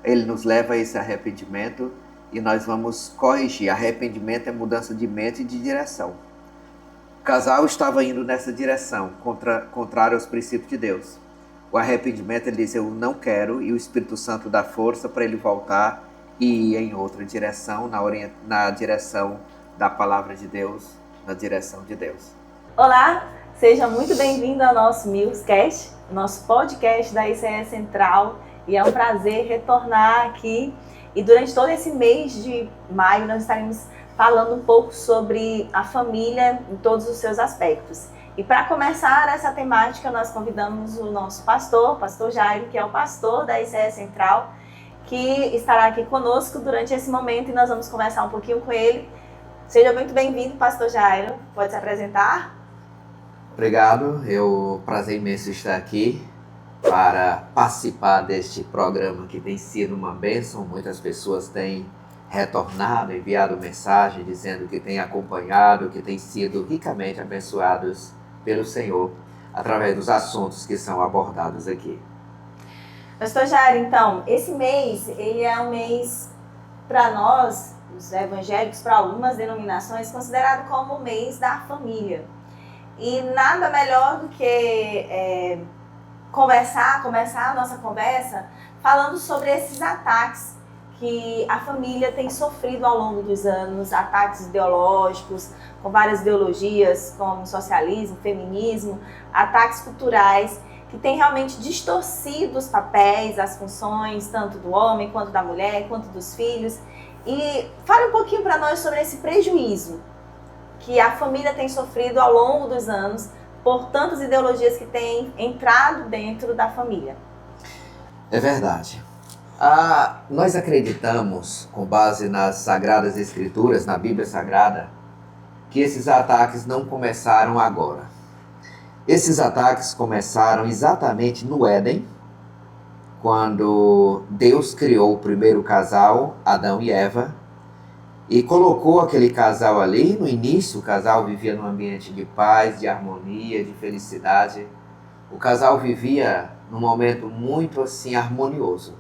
ele nos leva a esse arrependimento e nós vamos corrigir. Arrependimento é mudança de mente e de direção. O casal estava indo nessa direção, contrário aos princípios de Deus. O arrependimento, ele diz, eu não quero, e o Espírito Santo dá força para ele voltar e ir em outra direção, na direção da palavra de Deus, na direção de Deus. Olá, seja muito bem-vindo ao nosso Newscast, nosso podcast da ICE Central, e é um prazer retornar aqui. E durante todo esse mês de maio nós estaremos falando um pouco sobre a família em todos os seus aspectos. E para começar essa temática, nós convidamos o nosso pastor Jairo, que é o pastor da ICE Central, que estará aqui conosco durante esse momento e nós vamos conversar um pouquinho com ele. Seja muito bem-vindo, pastor Jairo. Pode se apresentar? Obrigado, é um prazer imenso estar aqui para participar deste programa que tem sido uma bênção. Muitas pessoas têm retornado, enviado mensagem dizendo que têm acompanhado, que têm sido ricamente abençoados pelo Senhor através dos assuntos que são abordados aqui. Pastor Jairo, então, esse mês, ele é um mês para nós, os evangélicos, para algumas denominações, considerado como o mês da família. E nada melhor do que começar a nossa conversa falando sobre esses ataques que a família tem sofrido ao longo dos anos, ataques ideológicos, com várias ideologias, como socialismo, feminismo, ataques culturais, que têm realmente distorcido os papéis, as funções, tanto do homem, quanto da mulher, quanto dos filhos. E fale um pouquinho para nós sobre esse prejuízo que a família tem sofrido ao longo dos anos por tantas ideologias que têm entrado dentro da família. É verdade. Nós acreditamos, com base nas Sagradas Escrituras, na Bíblia Sagrada, que esses ataques não começaram agora. Esses ataques começaram exatamente no Éden, quando Deus criou o primeiro casal, Adão e Eva, e colocou aquele casal ali. No início, o casal vivia num ambiente de paz, de harmonia, de felicidade. O casal vivia num momento muito assim harmonioso.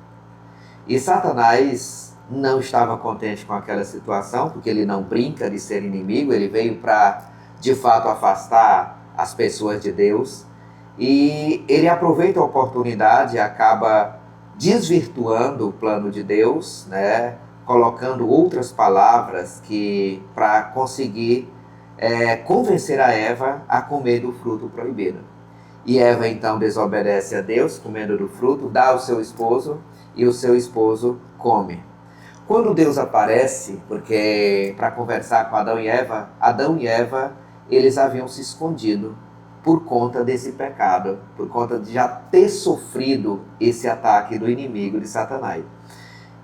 E Satanás não estava contente com aquela situação, porque ele não brinca de ser inimigo, ele veio para, de fato, afastar as pessoas de Deus. E ele aproveita a oportunidade e acaba desvirtuando o plano de Deus, né? Colocando outras palavras para conseguir convencer a Eva a comer do fruto proibido. E Eva então desobedece a Deus, comendo do fruto, dá ao seu esposo e o seu esposo come. Quando Deus aparece, porque para conversar com Adão e Eva, eles haviam se escondido por conta desse pecado, por conta de já ter sofrido esse ataque do inimigo de Satanás.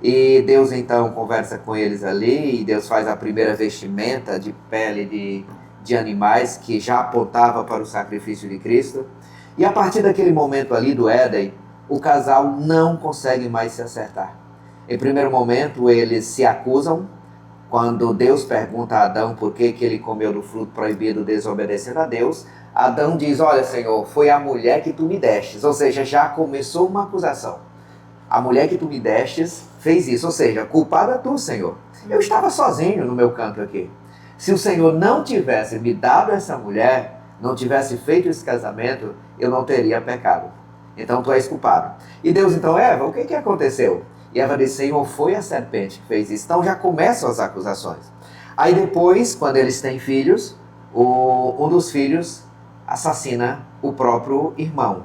E Deus então conversa com eles ali, e Deus faz a primeira vestimenta de pele de animais, que já apontava para o sacrifício de Cristo. E a partir daquele momento ali do Éden, o casal não consegue mais se acertar. Em primeiro momento, eles se acusam. Quando Deus pergunta a Adão por que ele comeu do fruto proibido desobedecendo a Deus, Adão diz, olha, Senhor, foi a mulher que tu me destes. Ou seja, já começou uma acusação. A mulher que tu me destes fez isso, ou seja, culpada tu, Senhor. Eu estava sozinho no meu canto aqui. Se o Senhor não tivesse me dado essa mulher, não tivesse feito esse casamento, eu não teria pecado. Então tu és culpado. E Deus então, Eva, o que aconteceu? E Eva disse, Senhor, foi a serpente que fez isso. Então já começam as acusações. Aí depois, quando eles têm filhos, um dos filhos assassina o próprio irmão.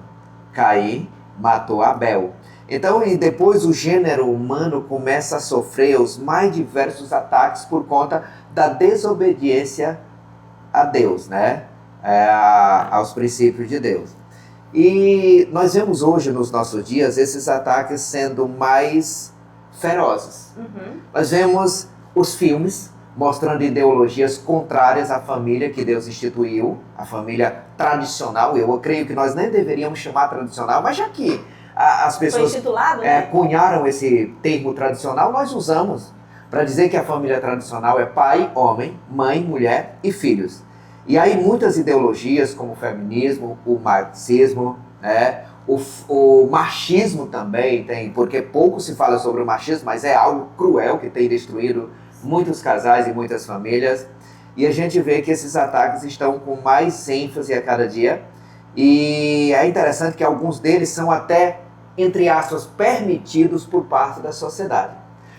Caim matou Abel. Então, e depois o gênero humano começa a sofrer os mais diversos ataques por conta da desobediência a Deus, né? Aos princípios de Deus. E nós vemos hoje, nos nossos dias, esses ataques sendo mais ferozes. Nós vemos os filmes mostrando ideologias contrárias à família que Deus instituiu, a família tradicional. Eu creio que nós nem deveríamos chamar tradicional, mas já que as pessoas cunharam esse termo tradicional, nós usamos para dizer que a família tradicional é pai, homem, mãe, mulher e filhos. E aí muitas ideologias como o feminismo, o marxismo, O machismo também tem, porque pouco se fala sobre o machismo, mas é algo cruel que tem destruído muitos casais e muitas famílias. E a gente vê que esses ataques estão com mais ênfase a cada dia. E é interessante que alguns deles são até, entre aspas, permitidos por parte da sociedade.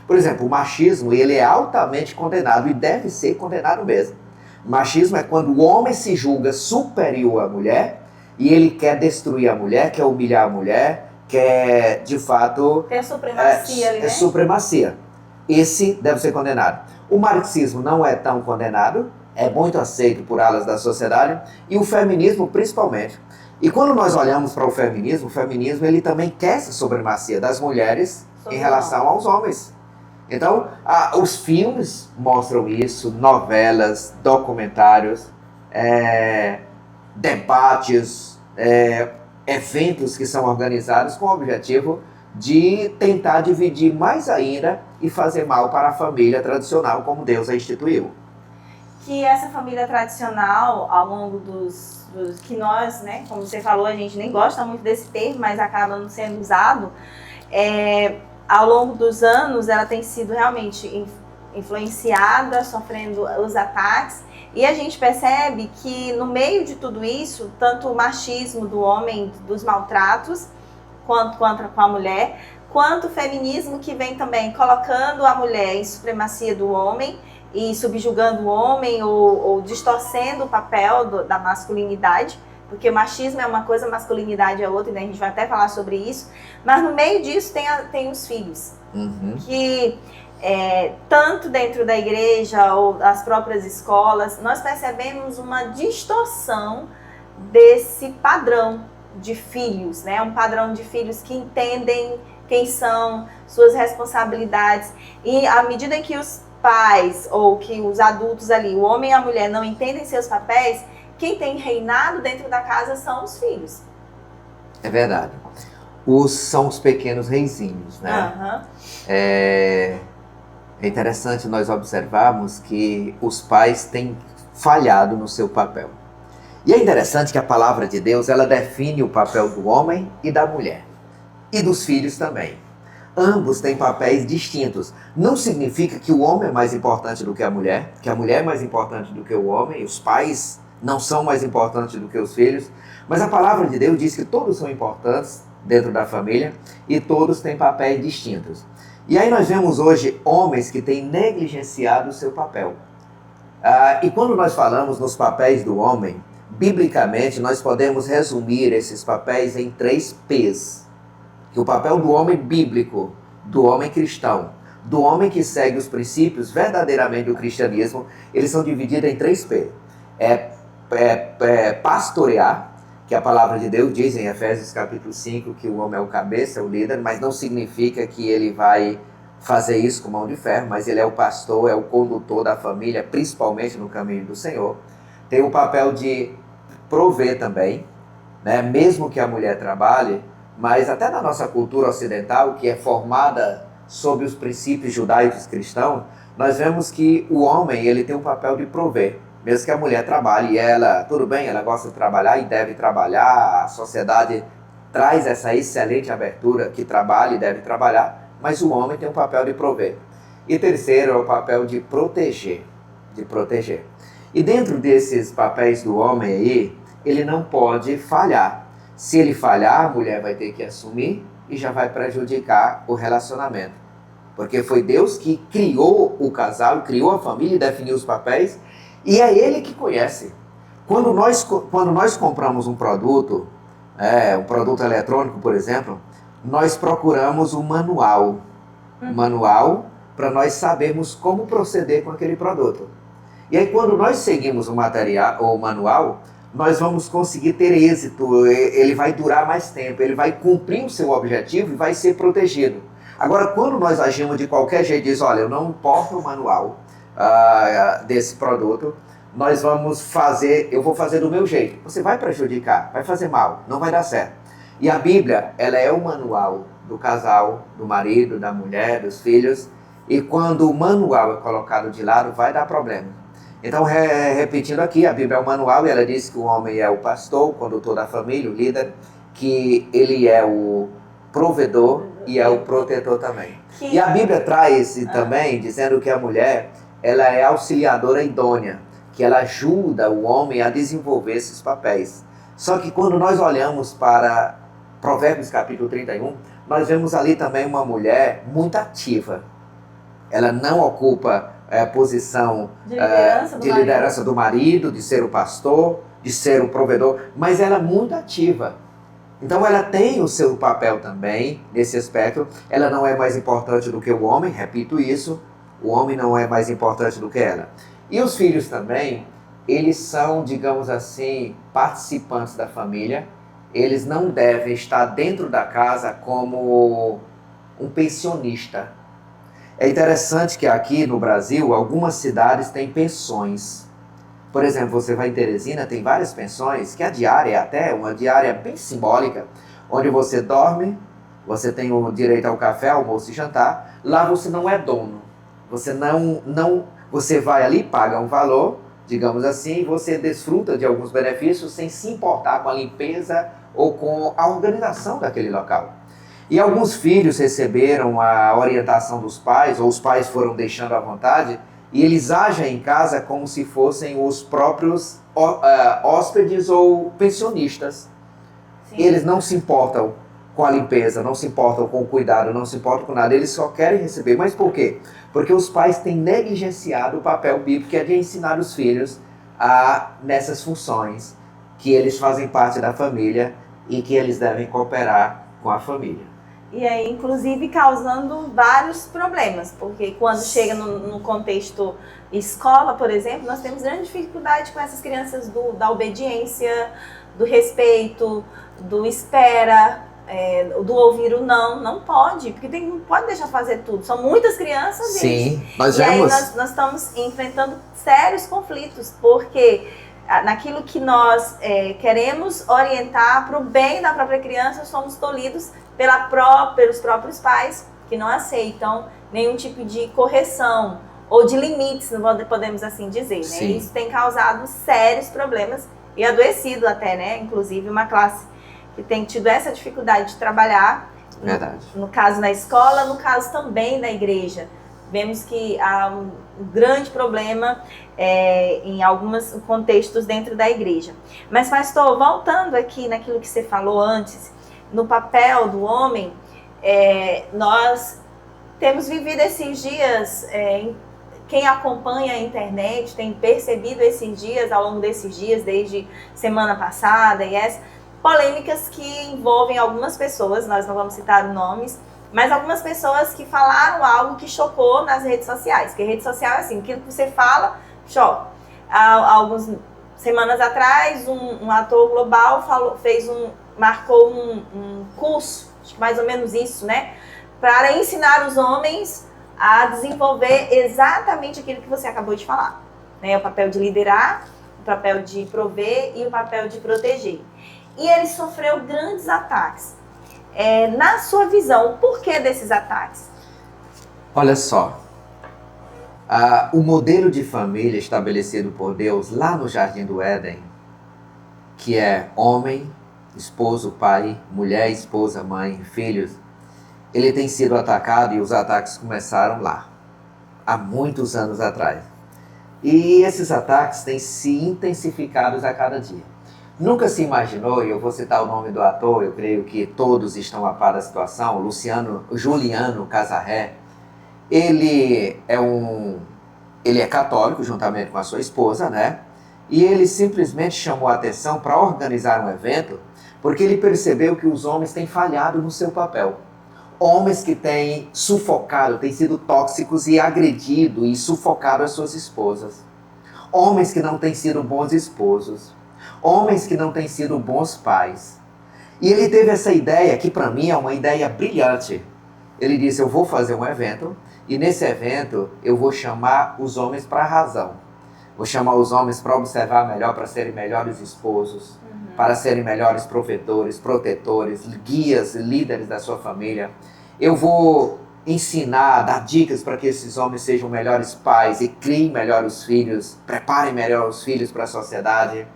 Por exemplo, o machismo, ele é altamente condenado e deve ser condenado mesmo. Machismo é quando o homem se julga superior à mulher e ele quer destruir a mulher, quer humilhar a mulher, quer, de fato... Tem a supremacia ali, né? É supremacia. Esse deve ser condenado. O marxismo não é tão condenado, é muito aceito por alas da sociedade, e o feminismo principalmente. E quando nós olhamos para o feminismo ele também quer essa supremacia das mulheres em relação aos homens. Então, os filmes mostram isso, novelas, documentários, debates, eventos que são organizados com o objetivo de tentar dividir mais ainda e fazer mal para a família tradicional como Deus a instituiu. Que essa família tradicional, ao longo dos que nós, né, como você falou, a gente nem gosta muito desse termo, mas acaba não sendo usado, ao longo dos anos ela tem sido realmente influenciada, sofrendo os ataques, e a gente percebe que no meio de tudo isso, tanto o machismo do homem, dos maltratos, quanto com a mulher, quanto o feminismo que vem também colocando a mulher em supremacia do homem e subjugando o homem ou distorcendo o papel da masculinidade, porque machismo é uma coisa, masculinidade é outra, e a gente vai até falar sobre isso, mas no meio disso tem os filhos, que tanto dentro da igreja ou das próprias escolas, nós percebemos uma distorção desse padrão de filhos, né? Um padrão de filhos que entendem quem são, suas responsabilidades, e à medida que os pais ou que os adultos ali, o homem e a mulher, não entendem seus papéis, quem tem reinado dentro da casa são os filhos. É verdade. São os pequenos reizinhos, né? É interessante nós observarmos que os pais têm falhado no seu papel. E é interessante que a palavra de Deus, ela define o papel do homem e da mulher. E dos filhos também. Ambos têm papéis distintos. Não significa que o homem é mais importante do que a mulher é mais importante do que o homem, e os pais não são mais importantes do que os filhos. Mas a palavra de Deus diz que todos são importantes dentro da família e todos têm papéis distintos. E aí nós vemos hoje homens que têm negligenciado o seu papel. E quando nós falamos nos papéis do homem, biblicamente nós podemos resumir esses papéis em 3 P's. Que o papel do homem bíblico, do homem cristão, do homem que segue os princípios verdadeiramente do cristianismo, eles são divididos em 3 P. Pastorear, que a palavra de Deus diz em Efésios capítulo 5 que o homem é o cabeça, é o líder, mas não significa que ele vai fazer isso com mão de ferro, mas ele é o pastor, é o condutor da família, principalmente no caminho do Senhor. Tem o papel de prover também, né? Mesmo que a mulher trabalhe, mas até na nossa cultura ocidental, que é formada sob os princípios judaicos cristãos, nós vemos que o homem ele tem um papel de prover. Mesmo que a mulher trabalhe, e ela, tudo bem, ela gosta de trabalhar e deve trabalhar, a sociedade traz essa excelente abertura que trabalha e deve trabalhar, mas o homem tem um papel de prover. E terceiro é o papel de proteger, E dentro desses papéis do homem aí, ele não pode falhar. Se ele falhar, a mulher vai ter que assumir e já vai prejudicar o relacionamento. Porque foi Deus que criou o casal, criou a família e definiu os papéis, e é Ele que conhece. Quando nós compramos um produto eletrônico, por exemplo, nós procuramos um manual. Um manual para nós sabermos como proceder com aquele produto. E aí quando nós seguimos o manual, nós vamos conseguir ter êxito, ele vai durar mais tempo, ele vai cumprir o seu objetivo e vai ser protegido. Agora, quando nós agimos de qualquer jeito, diz, olha, eu não importo o manual desse produto, eu vou fazer do meu jeito. Você vai prejudicar, vai fazer mal, não vai dar certo. E a Bíblia, ela é o manual do casal, do marido, da mulher, dos filhos, e quando o manual é colocado de lado, vai dar problema. Então, repetindo aqui, a Bíblia é o manual e ela diz que o homem é o pastor, o condutor da família, o líder, que ele é o provedor e é o protetor também. E a Bíblia traz também, dizendo que a mulher, ela é auxiliadora idônea, que ela ajuda o homem a desenvolver esses papéis. Só que quando nós olhamos para Provérbios capítulo 31, nós vemos ali também uma mulher muito ativa. Ela não ocupa posição de liderança do marido, de ser o pastor, de ser o provedor, mas ela é muito ativa. Então ela tem o seu papel também nesse aspecto. Ela não é mais importante do que o homem, repito isso, o homem não é mais importante do que ela. E os filhos também, eles são, digamos assim, participantes da família. Eles não devem estar dentro da casa como um pensionista. É interessante que aqui no Brasil, algumas cidades têm pensões. Por exemplo, você vai em Teresina, tem várias pensões, que a diária é até uma diária bem simbólica, onde você dorme, você tem o direito ao café, almoço e jantar. Lá você não é dono. Você vai ali, paga um valor, digamos assim, e você desfruta de alguns benefícios sem se importar com a limpeza ou com a organização daquele local. E alguns filhos receberam a orientação dos pais, ou os pais foram deixando à vontade, e eles agem em casa como se fossem os próprios hóspedes ou pensionistas. Sim. Eles não se importam com a limpeza, não se importam com o cuidado, não se importam com nada, eles só querem receber. Mas por quê? Porque os pais têm negligenciado o papel bíblico, que é de ensinar os filhos nessas funções, que eles fazem parte da família e que eles devem cooperar com a família. E aí, inclusive, causando vários problemas, porque quando chega no contexto escola, por exemplo, nós temos grande dificuldade com essas crianças da obediência, do respeito, do espera, do ouvir o não pode, porque não pode deixar fazer tudo. São muitas crianças, sim, gente. Nós e aí nós estamos enfrentando sérios conflitos, porque naquilo que nós queremos orientar para o bem da própria criança, somos tolhidos pelos próprios pais, que não aceitam nenhum tipo de correção ou de limites, não podemos assim dizer, né? Isso tem causado sérios problemas e adoecido até, né? Inclusive uma classe que tem tido essa dificuldade de trabalhar, no caso na escola, no caso também da igreja. Vemos que há um grande problema em alguns contextos dentro da igreja. Mas, pastor, voltando aqui naquilo que você falou antes, no papel do homem, nós temos vivido esses dias, quem acompanha a internet tem percebido esses dias, ao longo desses dias, desde semana passada e polêmicas que envolvem algumas pessoas, nós não vamos citar nomes, mas algumas pessoas que falaram algo que chocou nas redes sociais, porque rede social é assim, aquilo que você fala, choca. Há algumas semanas atrás, um ator global marcou um curso, acho que mais ou menos isso, né? Para ensinar os homens a desenvolver exatamente aquilo que você acabou de falar. Né? O papel de liderar, o papel de prover e o papel de proteger. E ele sofreu grandes ataques. Na sua visão, o porquê desses ataques? Olha só, o modelo de família estabelecido por Deus lá no Jardim do Éden, que é homem, esposo, pai, mulher, esposa, mãe, filhos, ele tem sido atacado e os ataques começaram lá, há muitos anos atrás. E esses ataques têm se intensificados a cada dia. Nunca se imaginou, e eu vou citar o nome do ator, eu creio que todos estão a par da situação, Juliano Casarré. Ele é católico, juntamente com a sua esposa, né? E ele simplesmente chamou a atenção para organizar um evento, porque ele percebeu que os homens têm falhado no seu papel. Homens que têm sufocado, têm sido tóxicos e agredido e sufocado as suas esposas. Homens que não têm sido bons esposos. Homens que não têm sido bons pais. E ele teve essa ideia, que para mim é uma ideia brilhante. Ele disse, eu vou fazer um evento, e nesse evento eu vou chamar os homens para a razão. Vou chamar os homens para observar melhor, para serem melhores esposos, para serem melhores provedores, protetores, guias, líderes da sua família. Eu vou ensinar, dar dicas para que esses homens sejam melhores pais e criem melhor os filhos, preparem melhor os filhos para a sociedade.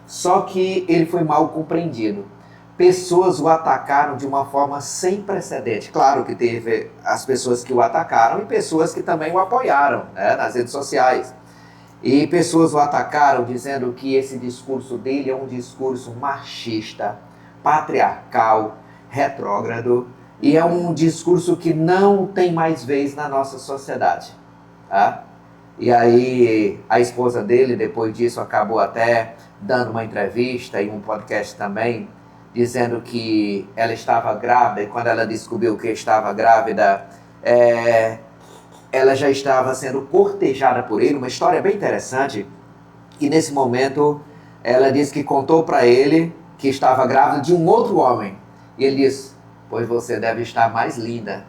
Só que ele foi mal compreendido pessoas o atacaram de uma forma sem precedente. Claro que teve as pessoas que o atacaram e pessoas que também o apoiaram, né, nas redes sociais. E pessoas o atacaram dizendo que esse discurso dele é um discurso machista, patriarcal, retrógrado, e é um discurso que não tem mais vez na nossa sociedade. Tá? E aí a esposa dele, depois disso, acabou até dando uma entrevista e um podcast também, dizendo que ela estava grávida, e quando ela descobriu que estava grávida, ela já estava sendo cortejada por ele, uma história bem interessante. E nesse momento, ela disse que contou para ele que estava grávida de um outro homem. E ele disse, pois você deve estar mais linda.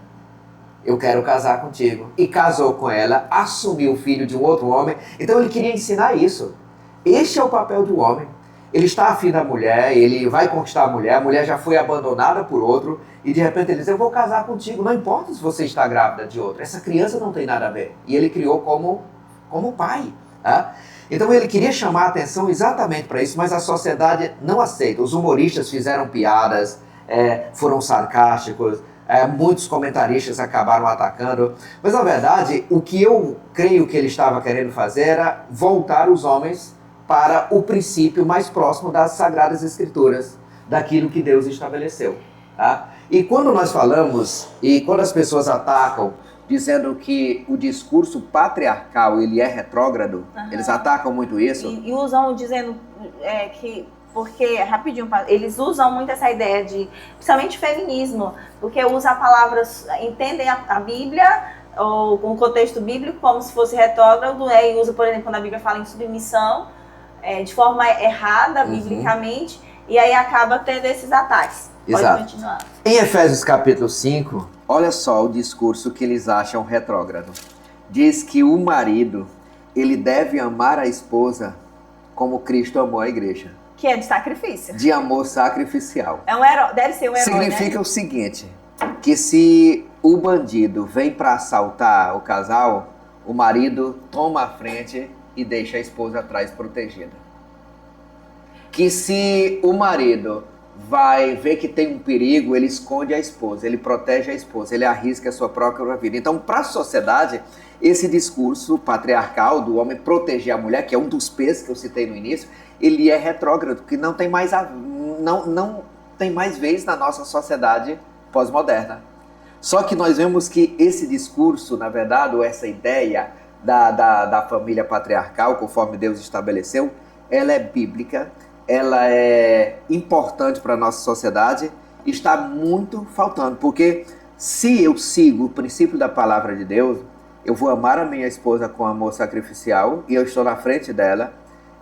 Eu quero casar contigo. E casou com ela, assumiu o filho de um outro homem. Então ele queria ensinar isso. Este é o papel do homem. Ele está afim da mulher, ele vai conquistar a mulher já foi abandonada por outro, e de repente ele diz, eu vou casar contigo, não importa se você está grávida de outro, essa criança não tem nada a ver. E ele criou como pai. Tá? Então ele queria chamar a atenção exatamente para isso, mas a sociedade não aceita. Os humoristas fizeram piadas, foram sarcásticos, muitos comentaristas acabaram atacando, mas na verdade o que eu creio que ele estava querendo fazer era voltar os homens para o princípio mais próximo das Sagradas Escrituras, daquilo que Deus estabeleceu. Tá? E quando nós falamos, e quando as pessoas atacam, dizendo que o discurso patriarcal ele é retrógrado, eles atacam muito isso. E usam dizendo que, porque, rapidinho, eles usam muito essa ideia de, principalmente feminismo, porque usa a palavra, entendem a Bíblia, ou o contexto bíblico, como se fosse retrógrado, e usa, por exemplo, quando a Bíblia fala em submissão, de forma errada, biblicamente, e aí acaba tendo esses ataques. Pode continuar. Em Efésios capítulo 5, olha só o discurso que eles acham retrógrado. Diz que o marido, ele deve amar a esposa como Cristo amou a igreja. Que é de sacrifício. De amor sacrificial. É um herói, deve ser um herói, significa, né? O seguinte, que se o bandido vem para assaltar o casal, o marido toma a frente e deixa a esposa atrás protegida. Que se o marido vai ver que tem um perigo, ele esconde a esposa, ele protege a esposa, ele arrisca a sua própria vida. Então, para a sociedade, esse discurso patriarcal do homem proteger a mulher, que é um dos P's que eu citei no início, ele é retrógrado, que não tem mais, não tem mais vez na nossa sociedade pós-moderna. Só que nós vemos que esse discurso, na verdade, ou essa ideia da família patriarcal, conforme Deus estabeleceu, ela é bíblica, ela é importante para a nossa sociedade, está muito faltando, porque se eu sigo o princípio da palavra de Deus, eu vou amar a minha esposa com amor sacrificial, e eu estou na frente dela,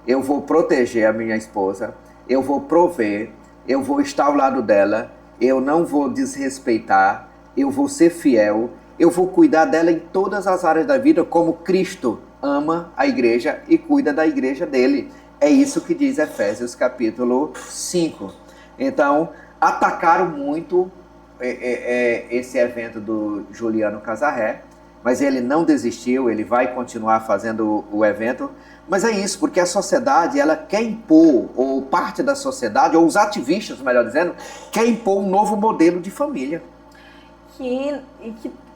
eu vou proteger a minha esposa, eu vou prover, eu vou estar ao lado dela, eu não vou desrespeitar, eu vou ser fiel, eu vou cuidar dela em todas as áreas da vida, como Cristo ama a igreja e cuida da igreja dele. É isso que diz Efésios capítulo 5. Então, atacaram muito esse evento do Juliano Casarré, mas ele não desistiu, ele vai continuar fazendo o evento. Mas é isso, porque a sociedade, ela quer impor, ou parte da sociedade, ou os ativistas, melhor dizendo, quer impor um novo modelo de família.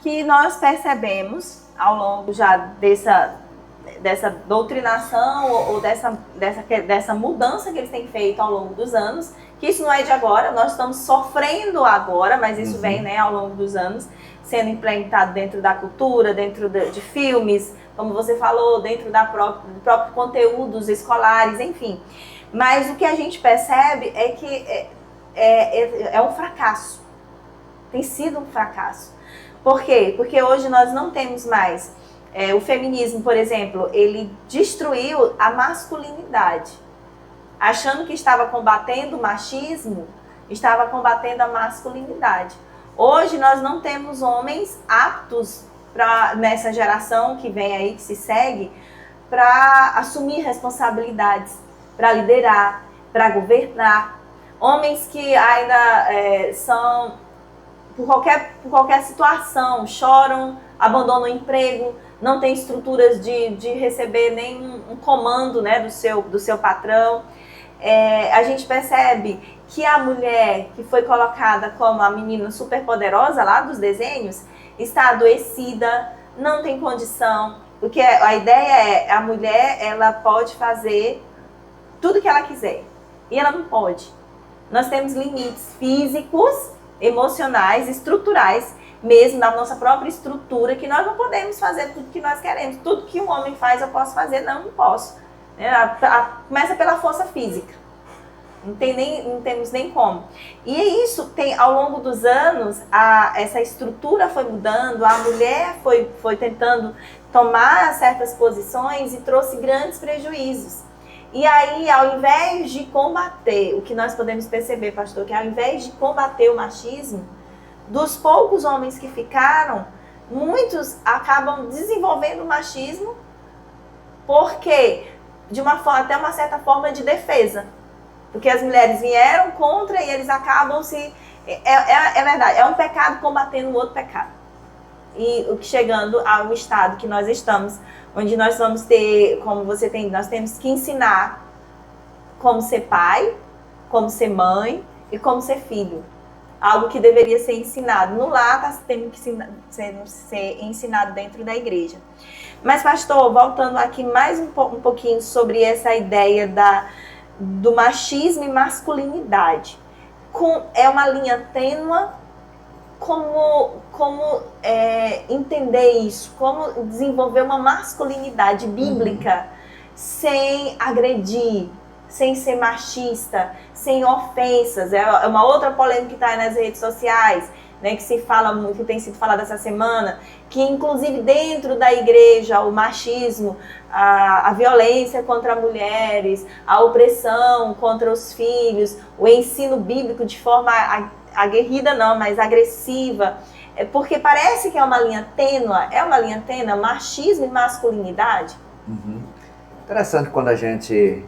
Que nós percebemos ao longo já dessa doutrinação ou dessa mudança que eles têm feito ao longo dos anos, que isso não é de agora, nós estamos sofrendo agora, mas isso vem, né, ao longo dos anos, sendo implementado dentro da cultura, dentro de filmes, como você falou, dentro do próprio conteúdos escolares, enfim. Mas o que a gente percebe é que é um fracasso. Tem sido um fracasso. Por quê? Porque hoje nós não temos mais... o feminismo, por exemplo, ele destruiu a masculinidade. Achando que estava combatendo o machismo, estava combatendo a masculinidade. Hoje nós não temos homens aptos nessa geração que vem aí, que se segue, para assumir responsabilidades, para liderar, para governar. Homens que ainda são, por qualquer situação, choram, abandonam o emprego, não tem estruturas de receber nem um comando, né, do seu patrão. A gente percebe que a mulher que foi colocada como a menina superpoderosa lá dos desenhos está adoecida, não tem condição, porque a ideia é a mulher, ela pode fazer tudo que ela quiser e ela não pode. Nós temos limites físicos, emocionais, estruturais, mesmo da nossa própria estrutura, que nós não podemos fazer tudo que nós queremos. Tudo que um homem faz eu posso fazer, não posso. Começa pela força física. Não temos nem como. E isso tem, ao longo dos anos, essa estrutura foi mudando, a mulher foi tentando tomar certas posições e trouxe grandes prejuízos. E aí, ao invés de combater, o que nós podemos perceber, pastor, que ao invés de combater o machismo, dos poucos homens que ficaram, muitos acabam desenvolvendo o machismo porque, de uma forma, até uma certa forma de defesa. Porque as mulheres vieram contra e eles acabam se... É verdade, é um pecado combatendo o outro pecado. E o que chegando ao estado que nós estamos, onde nós vamos ter, como você tem, nós temos que ensinar como ser pai, como ser mãe e como ser filho. Algo que deveria ser ensinado no lar, está tendo que ser ensinado dentro da igreja. Mas, pastor, voltando aqui mais um pouquinho sobre essa ideia do machismo e masculinidade. É uma linha tênue, como entender isso, como desenvolver uma masculinidade bíblica sem agredir, sem ser machista, sem ofensas. É uma outra polêmica que está nas redes sociais, né, que se fala muito, que tem sido falada essa semana, que inclusive dentro da igreja o machismo, a violência contra mulheres, a opressão contra os filhos, o ensino bíblico de forma aguerrida não, mas agressiva, porque parece que é uma linha tênue, machismo e masculinidade. Interessante quando a gente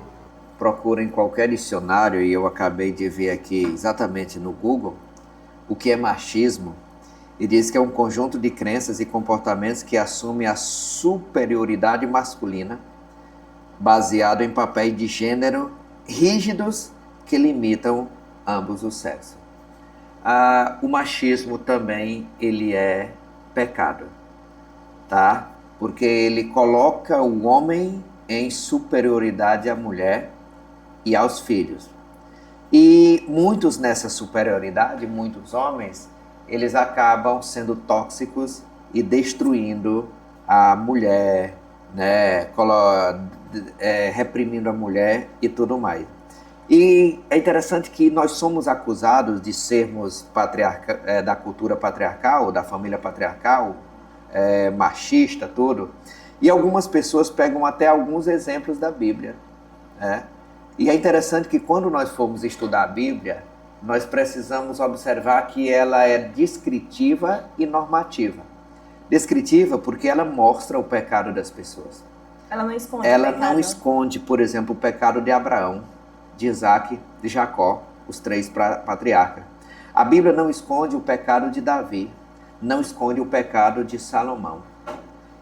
procura em qualquer dicionário, e eu acabei de ver aqui exatamente no Google, o que é machismo, e diz que é um conjunto de crenças e comportamentos que assume a superioridade masculina, baseado em papéis de gênero rígidos que limitam ambos os sexos. O machismo também, ele é pecado, tá? Porque ele coloca o homem em superioridade à mulher e aos filhos. E muitos nessa superioridade, muitos homens, eles acabam sendo tóxicos e destruindo a mulher, né? Reprimindo a mulher e tudo mais. E é interessante que nós somos acusados de sermos da cultura patriarcal, da família patriarcal, machista, tudo. E algumas pessoas pegam até alguns exemplos da Bíblia, né? E é interessante que quando nós formos estudar a Bíblia, nós precisamos observar que ela é descritiva e normativa. Descritiva porque ela mostra o pecado das pessoas. Ela não esconde Ela não esconde, por exemplo, o pecado de Abraão, de Isaac, de Jacó, os 3 patriarcas. A Bíblia não esconde o pecado de Davi, não esconde o pecado de Salomão.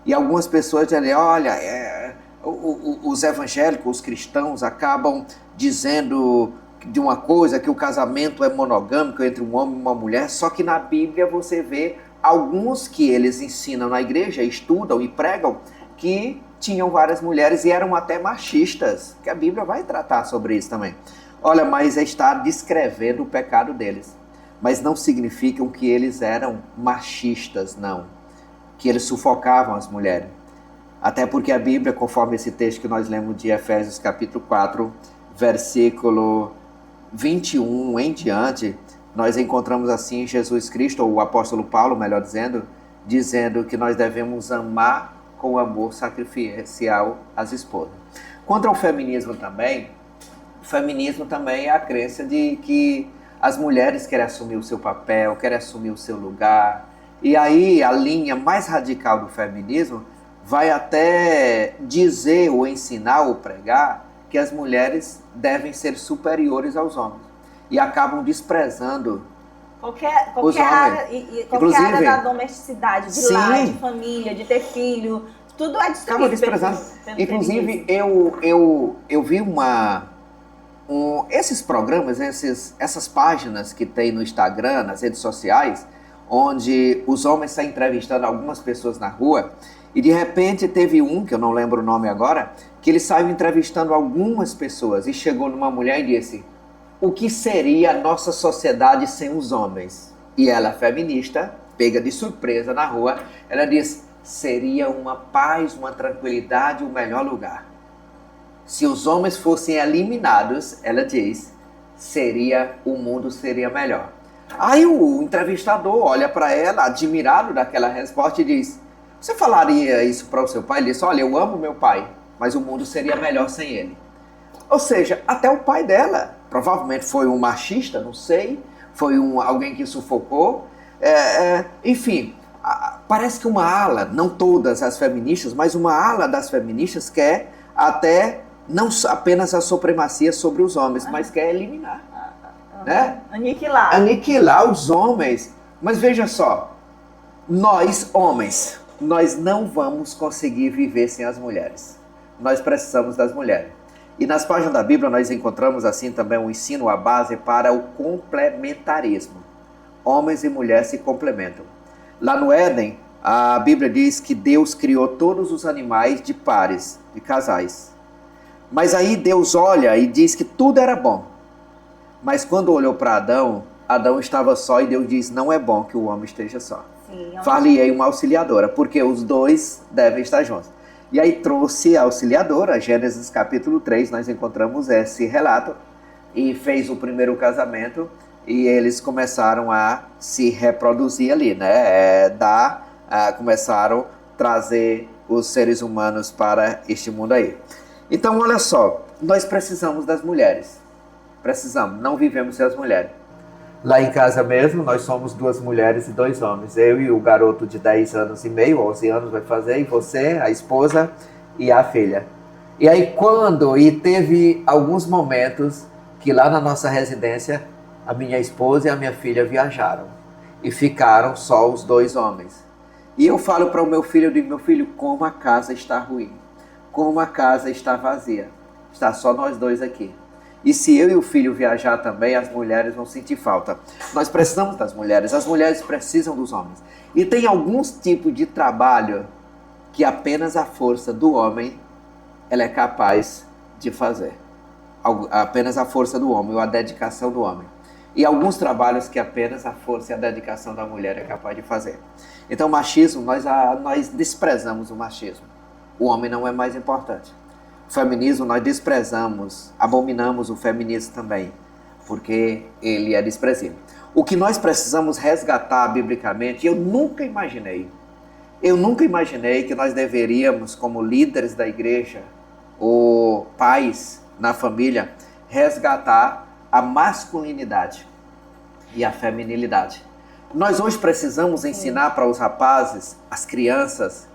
E algumas pessoas dizem, olha, os evangélicos, os cristãos acabam dizendo de uma coisa, que o casamento é monogâmico entre um homem e uma mulher, só que na Bíblia você vê alguns que eles ensinam na igreja, estudam e pregam, que tinham várias mulheres e eram até machistas, que a Bíblia vai tratar sobre isso também. Olha, mas está descrevendo o pecado deles, mas não significam que eles eram machistas, não, que eles sufocavam as mulheres. Até porque a Bíblia, conforme esse texto que nós lemos de Efésios capítulo 4, versículo 21 em diante, nós encontramos assim Jesus Cristo, ou o apóstolo Paulo, melhor dizendo que nós devemos amar com amor sacrificial as esposas. Contra o feminismo também é a crença de que as mulheres querem assumir o seu papel, querem assumir o seu lugar. E aí a linha mais radical do feminismo vai até dizer ou ensinar ou pregar que as mulheres devem ser superiores aos homens. E acabam desprezando qualquer área da domesticidade, de lar, de família, de ter filho, tudo é acabam desprezando. Inclusive, eu vi esses programas, essas páginas que tem no Instagram, nas redes sociais, onde os homens estão entrevistando algumas pessoas na rua, e de repente teve um, que eu não lembro o nome agora, que ele saiu entrevistando algumas pessoas e chegou numa mulher e disse: o que seria a nossa sociedade sem os homens? E ela, feminista, pega de surpresa na rua, ela diz: seria uma paz, uma tranquilidade, o melhor lugar. Se os homens fossem eliminados, ela diz, o mundo seria melhor. Aí o entrevistador olha para ela, admirado daquela resposta, e diz: você falaria isso para o seu pai? Ele disse: olha, eu amo meu pai, mas o mundo seria melhor sem ele. Ou seja, até o pai dela, provavelmente foi um machista, não sei, foi alguém que sufocou, enfim, parece que uma ala, não todas as feministas, mas uma ala das feministas quer até não apenas a supremacia sobre os homens, mas quer eliminar. Né? Aniquilar os homens. Mas veja só, nós homens, nós não vamos conseguir viver sem as mulheres. Nós precisamos das mulheres. E nas páginas da Bíblia nós encontramos assim também um ensino, a base para o complementarismo. Homens e mulheres se complementam. Lá no Éden, a Bíblia diz que Deus criou todos os animais de pares, de casais. Mas aí Deus olha e diz que tudo era bom. Mas quando olhou para Adão, Adão estava só e Deus diz: não é bom que o homem esteja só. Far-lhe-ei uma auxiliadora, porque os dois devem estar juntos. E aí trouxe a auxiliadora, Gênesis capítulo 3, nós encontramos esse relato, e fez o primeiro casamento, e eles começaram a se reproduzir ali, né? Começaram a trazer os seres humanos para este mundo aí. Então, olha só, nós precisamos das mulheres. Precisamos, não vivemos sem as mulheres. Lá em casa mesmo, nós somos 2 mulheres e 2 homens. Eu e o garoto de 10 anos e meio, 11 anos vai fazer, e você, a esposa e a filha. E aí teve alguns momentos que lá na nossa residência, a minha esposa e a minha filha viajaram. E ficaram só os 2 homens. E eu falo para o meu filho, eu digo: meu filho, como a casa está ruim. Como a casa está vazia. Está só nós 2 aqui. E se eu e o filho viajar também, as mulheres vão sentir falta. Nós precisamos das mulheres, as mulheres precisam dos homens. E tem alguns tipos de trabalho que apenas a força do homem ela é capaz de fazer. Apenas a força do homem, ou a dedicação do homem. E alguns trabalhos que apenas a força e a dedicação da mulher é capaz de fazer. Então, o machismo, nós desprezamos o machismo. O homem não é mais importante. O feminismo, nós desprezamos, abominamos o feminismo também, porque ele é desprezível. O que nós precisamos resgatar biblicamente, eu nunca imaginei que nós deveríamos, como líderes da igreja, ou pais na família, resgatar a masculinidade e a feminilidade. Nós hoje precisamos ensinar para os rapazes, as crianças,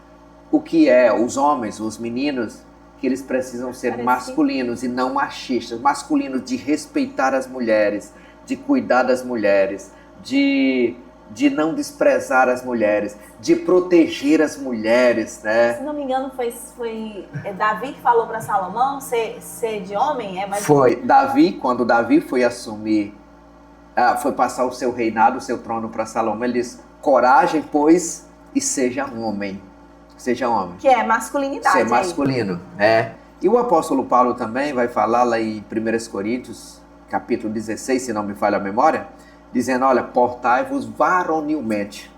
o que é, os homens, os meninos, que eles precisam ser masculinos e não machistas. Masculinos de respeitar as mulheres, de cuidar das mulheres, de não desprezar as mulheres, de proteger as mulheres, né? Se não me engano, foi Davi que falou para Salomão ser de homem? Foi Davi, quando Davi foi assumir, foi passar o seu reinado, o seu trono para Salomão, ele disse: coragem, pois, e seja homem. Seja homem. Que é masculinidade. Ser masculino, né? E o apóstolo Paulo também vai falar lá em 1 Coríntios, capítulo 16, se não me falha a memória, dizendo: olha, portai-vos varonilmente,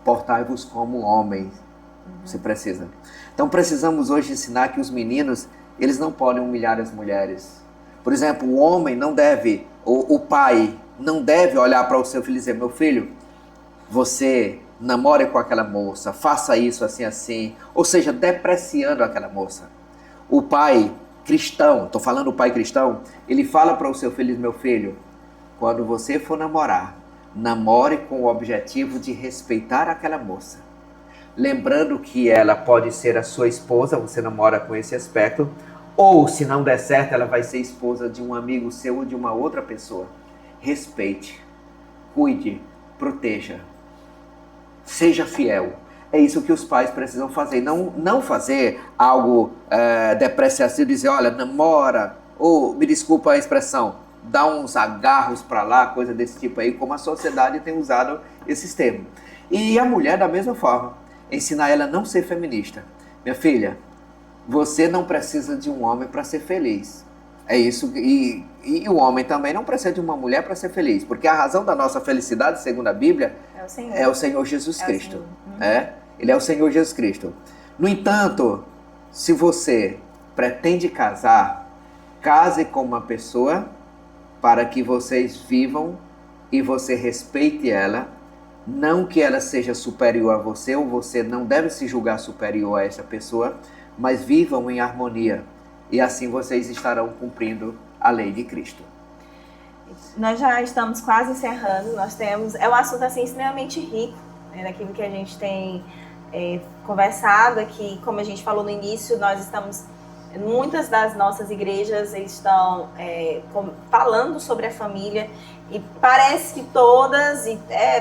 portai-vos como homens. Você precisa. Então precisamos hoje ensinar que os meninos, eles não podem humilhar as mulheres. Por exemplo, o homem não deve, o pai não deve olhar para o seu filho e dizer: meu filho, você namore com aquela moça, faça isso assim, assim. Ou seja, depreciando aquela moça. O pai cristão, estou falando do pai cristão, ele fala para o seu filho: meu filho, quando você for namorar, namore com o objetivo de respeitar aquela moça. Lembrando que ela pode ser a sua esposa, você namora com esse aspecto, ou se não der certo, ela vai ser esposa de um amigo seu ou de uma outra pessoa. Respeite, cuide, proteja. Seja fiel. É isso que os pais precisam fazer. Não fazer algo depreciativo, dizer: olha, namora ou, me desculpa a expressão, dar uns agarros para lá, coisa desse tipo aí, como a sociedade tem usado esses termos. E a mulher da mesma forma, ensinar ela a não ser feminista. Minha filha, você não precisa de um homem para ser feliz. É isso, e o homem também não precisa de uma mulher para ser feliz, porque a razão da nossa felicidade, segundo a Bíblia, é o Senhor Jesus Cristo. Ele é o Senhor Jesus Cristo. No entanto, se você pretende casar, case com uma pessoa para que vocês vivam e você respeite ela, não que ela seja superior a você, ou você não deve se julgar superior a essa pessoa, mas vivam em harmonia. E assim vocês estarão cumprindo a lei de Cristo. Nós já estamos quase encerrando. É um assunto assim extremamente rico, né, daquilo que a gente tem conversado aqui. Como a gente falou no início, muitas das nossas igrejas estão falando sobre a família, e parece que todas,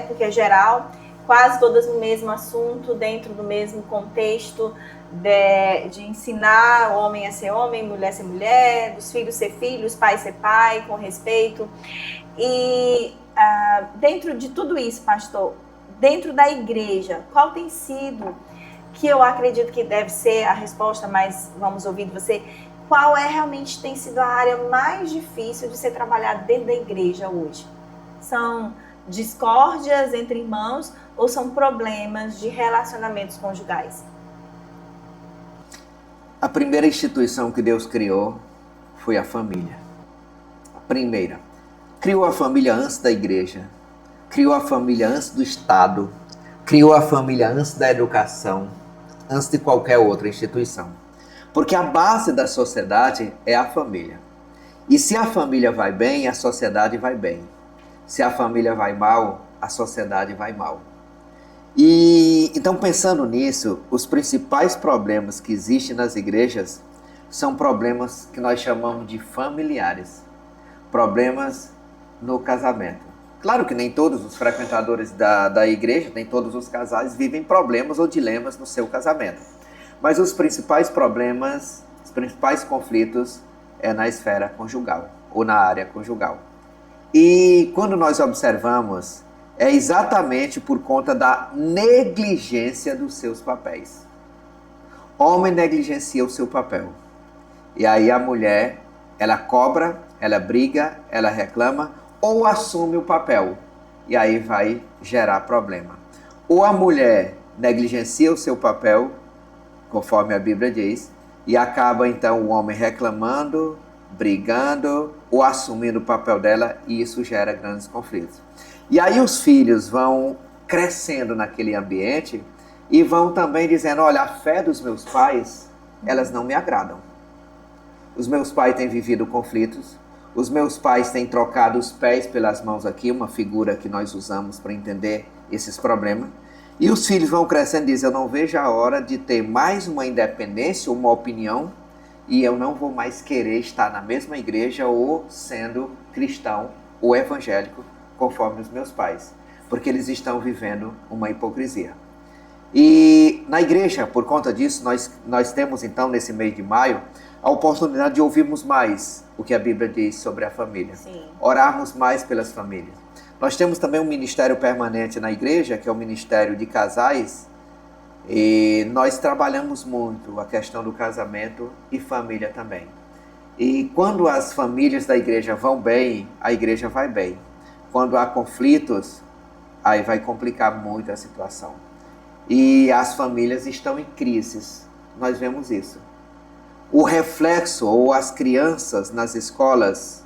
porque é geral, quase todas no mesmo assunto, dentro do mesmo contexto, de ensinar o homem a ser homem, mulher a ser mulher, dos filhos ser filhos, pai ser pai, com respeito. E dentro de tudo isso, pastor, dentro da igreja, qual tem sido, que eu acredito que deve ser a resposta, mas vamos ouvir de você, qual realmente tem sido a área mais difícil de ser trabalhada dentro da igreja hoje? São discórdias entre irmãos ou são problemas de relacionamentos conjugais? A primeira instituição que Deus criou foi a família. A primeira. Criou a família antes da igreja. Criou a família antes do Estado. Criou a família antes da educação. Antes de qualquer outra instituição. Porque a base da sociedade é a família. E se a família vai bem, a sociedade vai bem. Se a família vai mal, a sociedade vai mal. E então, pensando nisso, os principais problemas que existem nas igrejas são problemas que nós chamamos de familiares. Problemas no casamento. Claro que nem todos os frequentadores da igreja, nem todos os casais vivem problemas ou dilemas no seu casamento. Mas os principais problemas, os principais conflitos é na esfera conjugal ou na área conjugal. E quando nós observamos, é exatamente por conta da negligência dos seus papéis. Homem negligencia o seu papel. E aí a mulher, ela cobra, ela briga, ela reclama ou assume o papel. E aí vai gerar problema. Ou a mulher negligencia o seu papel, conforme a Bíblia diz, e acaba então o homem reclamando, brigando ou assumindo o papel dela, e isso gera grandes conflitos. E aí os filhos vão crescendo naquele ambiente e vão também dizendo, olha, a fé dos meus pais, elas não me agradam. Os meus pais têm vivido conflitos, os meus pais têm trocado os pés pelas mãos aqui, uma figura que nós usamos para entender esses problemas. E os filhos vão crescendo e dizem, eu não vejo a hora de ter mais uma independência, uma opinião, e eu não vou mais querer estar na mesma igreja ou sendo cristão ou evangélico, conforme os meus pais, porque eles estão vivendo uma hipocrisia. E na igreja, por conta disso, nós temos então, nesse mês de maio, a oportunidade de ouvirmos mais o que a Bíblia diz sobre a família. Sim. Orarmos mais pelas famílias. Nós temos também um ministério permanente na igreja, que é o Ministério de Casais, e nós trabalhamos muito a questão do casamento e família também. E quando as famílias da igreja vão bem, a igreja vai bem. Quando há conflitos, aí vai complicar muito a situação. E as famílias estão em crises, nós vemos isso. O reflexo, ou as crianças nas escolas,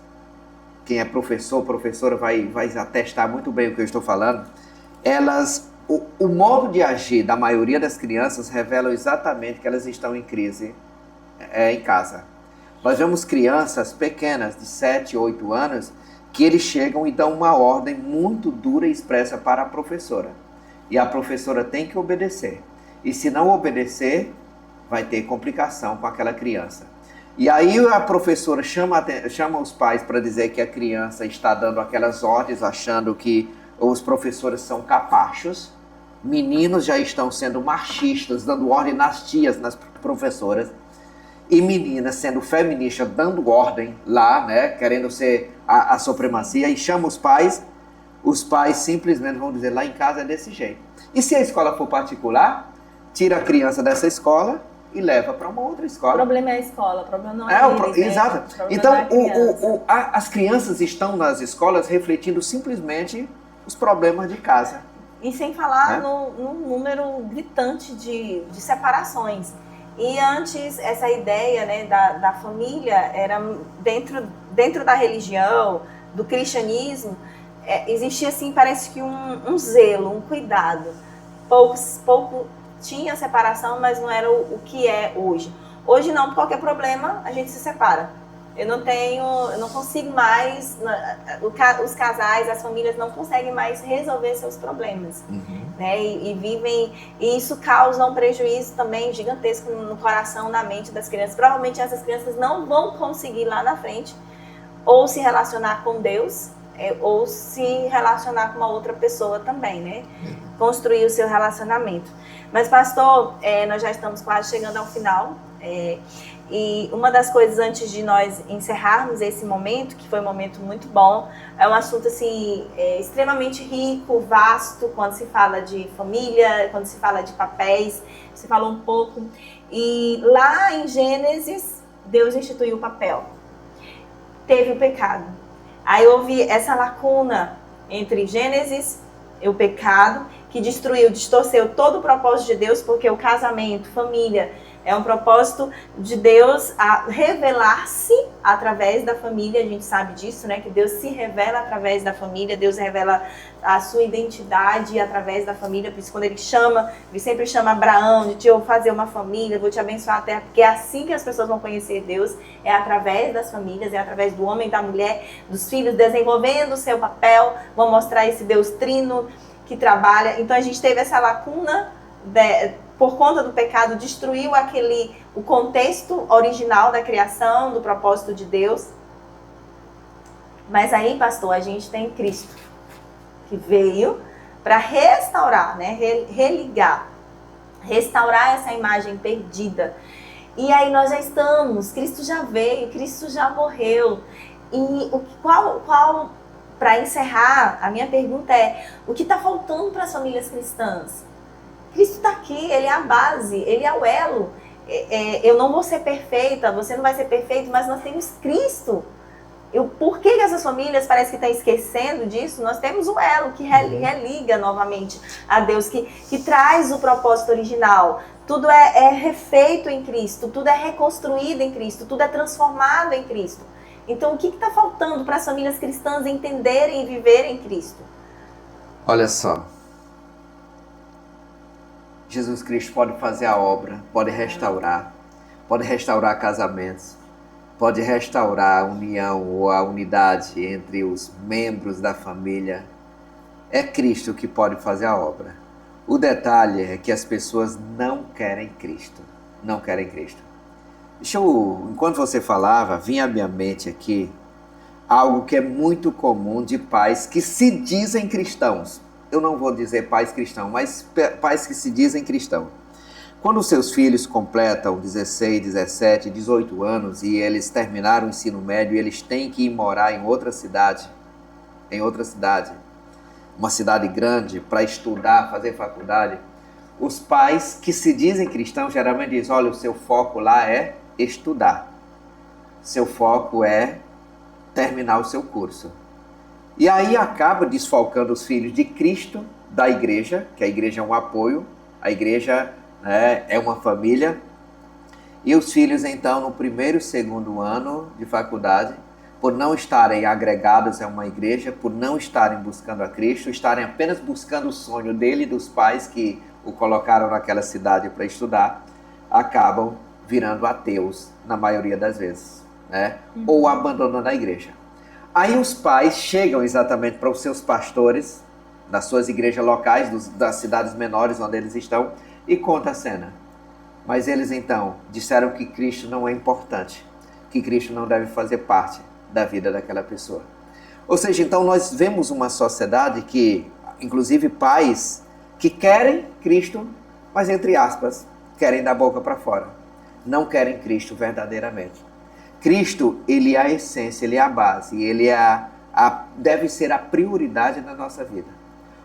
quem é professor, professora vai atestar muito bem o que eu estou falando, o modo de agir da maioria das crianças revela exatamente que elas estão em crise em casa. Nós vemos crianças pequenas, de 7, 8 anos, que eles chegam e dão uma ordem muito dura e expressa para a professora. E a professora tem que obedecer. E se não obedecer, vai ter complicação com aquela criança. E aí a professora chama os pais para dizer que a criança está dando aquelas ordens, achando que os professores são capachos. Meninos já estão sendo machistas, dando ordem nas tias, nas professoras. e meninas sendo feministas, dando ordem lá, né, querendo ser a supremacia, e chama os pais simplesmente vão dizer, lá em casa é desse jeito. E se a escola for particular, tira a criança dessa escola e leva para uma outra escola. O problema é a escola, o problema não é eles, né? Exato. Então, as crianças estão nas escolas refletindo simplesmente os problemas de casa. E sem falar num número gritante de separações. E antes, essa ideia, né, da família era dentro da religião, do cristianismo, existia assim, parece que um zelo, um cuidado. Pouco tinha separação, mas não era o que é hoje. Hoje não, por qualquer problema a gente se separa. Eu não consigo mais, os casais, as famílias não conseguem mais resolver seus problemas, né? E vivem, e isso causa um prejuízo também gigantesco no coração, na mente das crianças. Provavelmente essas crianças não vão conseguir lá na frente ou se relacionar com Deus, ou se relacionar com uma outra pessoa também, né? Construir o seu relacionamento. Mas, pastor, nós já estamos quase chegando ao final. E uma das coisas antes de nós encerrarmos esse momento, que foi um momento muito bom, é um assunto assim, extremamente rico, vasto, quando se fala de família, quando se fala de papéis, você falou um pouco. E lá em Gênesis, Deus instituiu o papel. Teve o pecado. Aí houve essa lacuna entre Gênesis e o pecado, que distorceu todo o propósito de Deus, porque o casamento, família, é um propósito de Deus a revelar-se através da família. A gente sabe disso, né? Que Deus se revela através da família. Deus revela a sua identidade através da família. Por isso, quando ele sempre chama Abraão, de eu vou fazer uma família, vou te abençoar a terra, porque é assim que as pessoas vão conhecer Deus. É através das famílias, é através do homem, da mulher, dos filhos, desenvolvendo o seu papel. Vão mostrar esse Deus trino que trabalha. Então, a gente teve essa lacuna por conta do pecado, destruiu o contexto original da criação, do propósito de Deus. Mas aí, pastor, a gente tem Cristo, que veio para restaurar, né? Religar, restaurar essa imagem perdida. E aí nós já estamos, Cristo já veio, Cristo já morreu. E para encerrar, a minha pergunta é, o que está faltando para as famílias cristãs? Cristo está aqui, Ele é a base, Ele é o elo. Eu não vou ser perfeita, você não vai ser perfeito, mas nós temos Cristo. Por que essas famílias parecem que estão esquecendo disso? Nós temos o elo que religa novamente a Deus, que traz o propósito original. Tudo é refeito em Cristo, tudo é reconstruído em Cristo, tudo é transformado em Cristo. Então, o que está faltando para as famílias cristãs entenderem e viverem Cristo? Olha só. Jesus Cristo pode fazer a obra, pode restaurar casamentos, pode restaurar a união ou a unidade entre os membros da família. É Cristo que pode fazer a obra. O detalhe é que as pessoas não querem Cristo. Não querem Cristo. Enquanto você falava, vinha à minha mente aqui algo que é muito comum de pais que se dizem cristãos. Eu não vou dizer pais cristãos, mas pais que se dizem cristãos. Quando os seus filhos completam 16, 17, 18 anos e eles terminaram o ensino médio e eles têm que ir morar em outra cidade, uma cidade grande, para estudar, fazer faculdade, os pais que se dizem cristãos geralmente dizem, olha, o seu foco lá é estudar. Seu foco é terminar o seu curso. E aí acaba desfalcando os filhos de Cristo da igreja, que a igreja é um apoio, a igreja é uma família. E os filhos, então, no primeiro e segundo ano de faculdade, por não estarem agregados a uma igreja, por não estarem buscando a Cristo, estarem apenas buscando o sonho dele e dos pais que o colocaram naquela cidade para estudar, acabam virando ateus na maioria das vezes, né? Ou abandonando a igreja. Aí os pais chegam exatamente para os seus pastores, das suas igrejas locais, das cidades menores onde eles estão, e conta a cena. Mas eles então disseram que Cristo não é importante, que Cristo não deve fazer parte da vida daquela pessoa. Ou seja, então nós vemos uma sociedade que, inclusive pais, que querem Cristo, mas entre aspas, querem da boca para fora. não querem Cristo verdadeiramente. Cristo, ele é a essência, ele é a base, ele é deve ser a prioridade na nossa vida.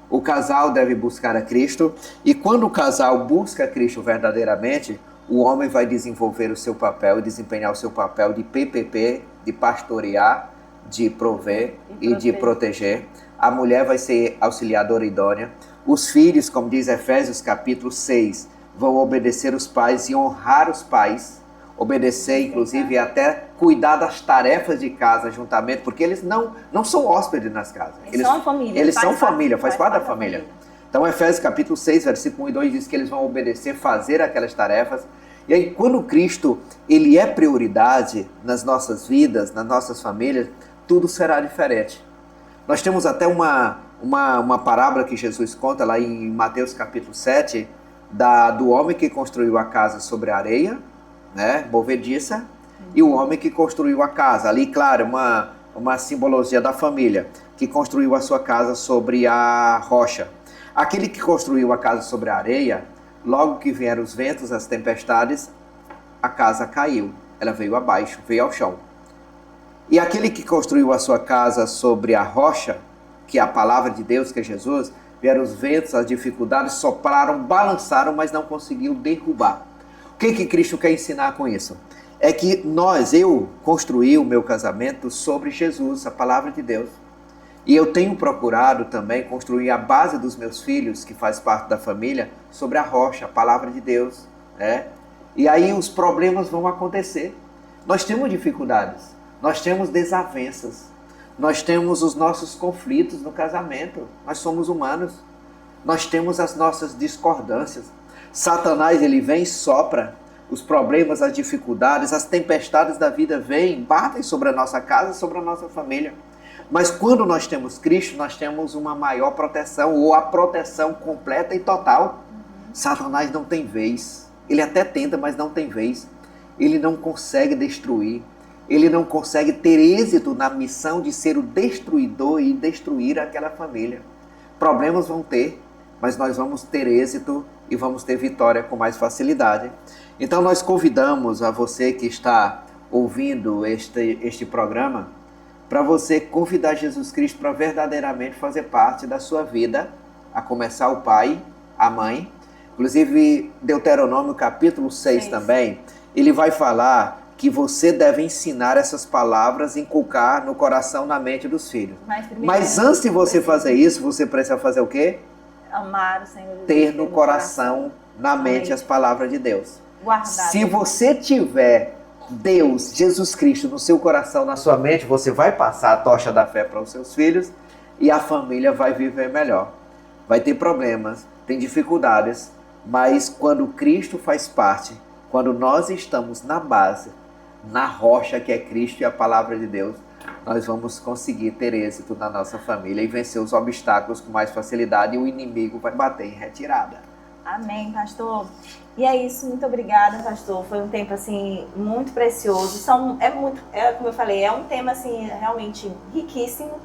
O casal deve buscar a Cristo, e quando o casal busca Cristo verdadeiramente, o homem vai desenvolver o seu papel, desempenhar o seu papel de PPP, de pastorear, de prover e de proteger. A mulher vai ser auxiliadora idônea. Os filhos, como diz Efésios capítulo 6, vão obedecer os pais e honrar os pais. Obedecer, inclusive, até cuidar das tarefas de casa juntamente, porque eles não são hóspedes nas casas. Eles são família. Eles são família, faz parte da família. Então, Efésios capítulo 6, versículo 1 e 2 diz que eles vão obedecer, fazer aquelas tarefas. E aí, quando Cristo, ele é prioridade nas nossas vidas, nas nossas famílias, tudo será diferente. Nós temos até uma parábola que Jesus conta lá em Mateus capítulo 7, do homem que construiu a casa sobre a areia, né, movediça, e o homem que construiu a casa. Ali, claro, uma simbologia da família, que construiu a sua casa sobre a rocha. Aquele que construiu a casa sobre a areia, logo que vieram os ventos, as tempestades, a casa caiu. Ela veio abaixo, veio ao chão. E aquele que construiu a sua casa sobre a rocha, que é a palavra de Deus, que é Jesus, vieram os ventos, as dificuldades, sopraram, balançaram, mas não conseguiu derrubar. O que Cristo quer ensinar com isso? É que eu construí o meu casamento sobre Jesus, a palavra de Deus. E eu tenho procurado também construir a base dos meus filhos, que faz parte da família, sobre a rocha, a palavra de Deus. Né? E aí os problemas vão acontecer. Nós temos dificuldades, nós temos desavenças, nós temos os nossos conflitos no casamento. Nós somos humanos, nós temos as nossas discordâncias. Satanás, ele vem e sopra. Os problemas, as dificuldades, as tempestades da vida vêm, batem sobre a nossa casa, sobre a nossa família. Mas quando nós temos Cristo, nós temos uma maior proteção, ou a proteção completa e total. Satanás não tem vez. Ele até tenta, mas não tem vez. Ele não consegue destruir. Ele não consegue ter êxito na missão de ser o destruidor e destruir aquela família. Problemas vão ter, mas nós vamos ter êxito e vamos ter vitória com mais facilidade. Então nós convidamos a você que está ouvindo este programa, para você convidar Jesus Cristo para verdadeiramente fazer parte da sua vida, a começar o pai, a mãe. Inclusive, Deuteronômio capítulo 6 também, ele vai falar que você deve ensinar essas palavras, inculcar no coração, na mente dos filhos. Mas antes de você fazer isso, você precisa fazer o quê? Amar o Senhor. Ter no coração, na mente, as palavras de Deus. Guardar. Se você tiver Deus, Jesus Cristo, no seu coração, na sua mente, você vai passar a tocha da fé para os seus filhos e a família vai viver melhor. Vai ter problemas, tem dificuldades, mas quando Cristo faz parte, quando nós estamos na base, na rocha que é Cristo e a palavra de Deus, nós vamos conseguir ter êxito na nossa família e vencer os obstáculos com mais facilidade, e o inimigo vai bater em retirada. Amém, pastor. E é isso, muito obrigada, pastor. Foi um tempo assim muito precioso. Como eu falei, é um tema assim realmente riquíssimo.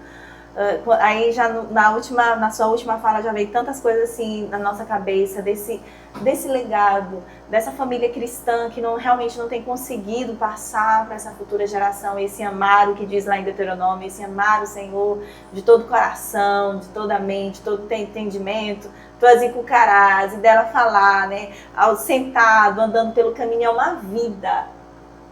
Aí já na sua última fala já veio tantas coisas assim na nossa cabeça desse legado, dessa família cristã que realmente não tem conseguido passar para essa futura geração esse amar, o que diz lá em Deuteronômio, esse amar o Senhor de todo o coração, de toda a mente, de todo o entendimento. Tu as inculcarás, e dela falar, né? Ao sentado, andando pelo caminho, é uma vida.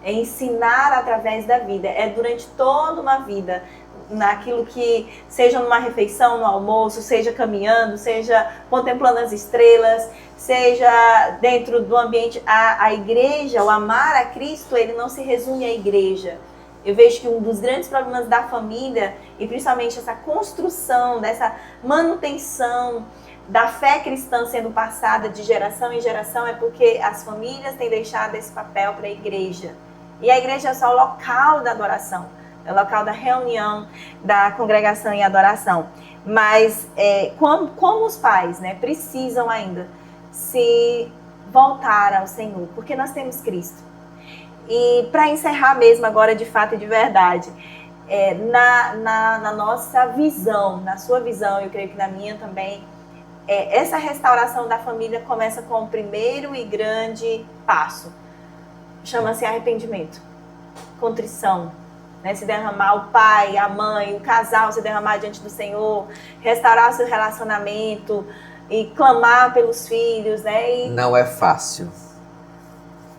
É ensinar através da vida, é durante toda uma vida. Naquilo que, seja numa refeição, no almoço, seja caminhando, seja contemplando as estrelas, seja dentro do ambiente, a igreja, o amar a Cristo, ele não se resume à igreja. Eu vejo que um dos grandes problemas da família, e principalmente essa construção, dessa manutenção da fé cristã sendo passada de geração em geração, é porque as famílias têm deixado esse papel para a igreja. E a igreja é só o local da adoração, é o local da reunião, da congregação e adoração. Mas como os pais, né, precisam ainda se voltar ao Senhor, porque nós temos Cristo. E para encerrar mesmo agora de fato e de verdade, na nossa visão, na sua visão, eu creio que na minha também, essa restauração da família começa com o primeiro e grande passo. chama-se arrependimento, contrição, né? Se derramar o pai, a mãe, o casal, se derramar diante do Senhor, restaurar o seu relacionamento e clamar pelos filhos, né? Não é fácil.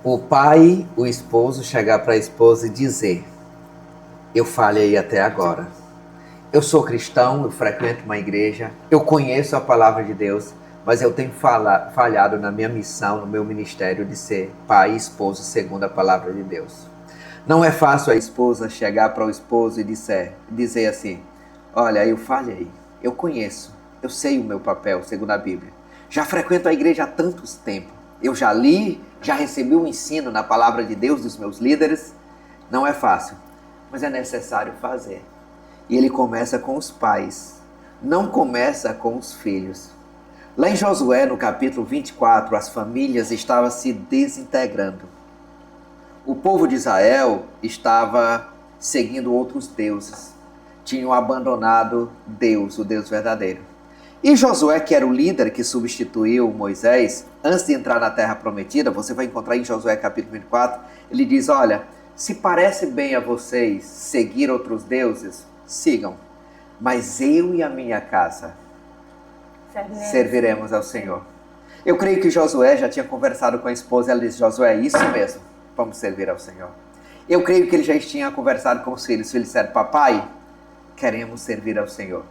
O pai, o esposo, chegar para a esposa e dizer: eu falhei até agora. Eu sou cristão, eu frequento uma igreja, eu conheço a palavra de Deus, mas eu tenho falhado na minha missão, no meu ministério de ser pai e esposo segundo a palavra de Deus. Não é fácil a esposa chegar para o esposo e dizer assim: olha, eu falhei, eu conheço, eu sei o meu papel segundo a Bíblia. Já frequento a igreja há tantos tempos, eu já li, já recebi um ensino na palavra de Deus dos meus líderes. Não é fácil, mas é necessário fazer. E ele começa com os pais, não começa com os filhos. Lá em Josué, no capítulo 24, as famílias estavam se desintegrando. O povo de Israel estava seguindo outros deuses. Tinham abandonado Deus, o Deus verdadeiro. E Josué, que era o líder que substituiu Moisés, antes de entrar na terra prometida, você vai encontrar em Josué capítulo 24, ele diz: olha, se parece bem a vocês seguir outros deuses, sigam, mas eu e a minha casa serviremos ao Senhor. Eu creio que Josué já tinha conversado com a esposa, ela disse: Josué, isso mesmo, vamos servir ao Senhor. Eu creio que ele já tinha conversado com os filhos disseram: papai, queremos servir ao Senhor.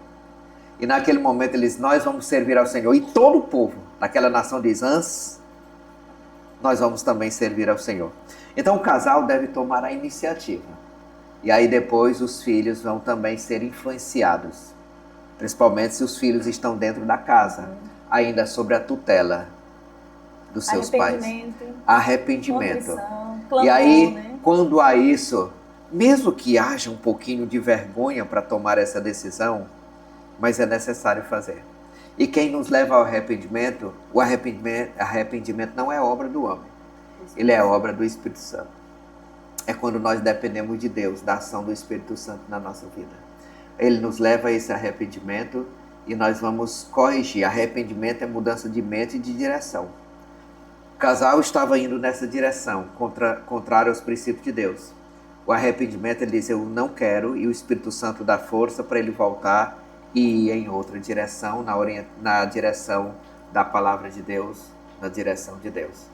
E naquele momento eles: nós vamos servir ao Senhor. E todo o povo naquela nação diz: antes, nós vamos também servir ao Senhor. Então o casal deve tomar a iniciativa. E aí depois os filhos vão também ser influenciados. Principalmente se os filhos estão dentro da casa, ainda sobre a tutela dos seus pais. Arrependimento. Clamor, e aí, né? Quando há isso, mesmo que haja um pouquinho de vergonha para tomar essa decisão, mas é necessário fazer. E quem nos leva ao arrependimento, o arrependimento não é obra do homem, ele é obra do Espírito Santo. É quando nós dependemos de Deus, da ação do Espírito Santo na nossa vida. Ele nos leva a esse arrependimento e nós vamos corrigir. Arrependimento é mudança de mente e de direção. O casal estava indo nessa direção, contrário aos princípios de Deus. O arrependimento, ele diz: eu não quero, e o Espírito Santo dá força para ele voltar e ir em outra direção, na direção da palavra de Deus, na direção de Deus.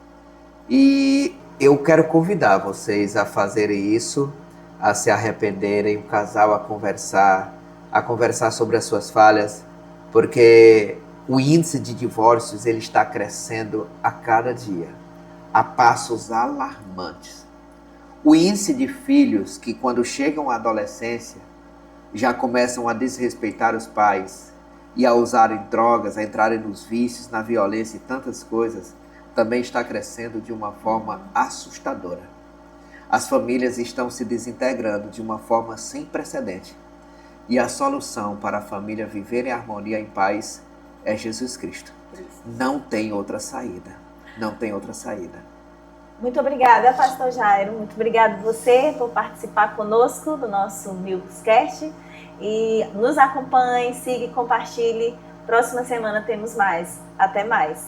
E eu quero convidar vocês a fazerem isso, a se arrependerem, o casal a conversar sobre as suas falhas, porque o índice de divórcios ele está crescendo a cada dia, a passos alarmantes. O índice de filhos que quando chegam à adolescência já começam a desrespeitar os pais e a usarem drogas, a entrarem nos vícios, na violência e tantas coisas, também está crescendo de uma forma assustadora. As famílias estão se desintegrando de uma forma sem precedente. E a solução para a família viver em harmonia e em paz é Jesus Cristo. Não tem outra saída. Não tem outra saída. Muito obrigada, pastor Jairo. Muito obrigada você por participar conosco do nosso Newscast. E nos acompanhe, siga e compartilhe. Próxima semana temos mais. Até mais.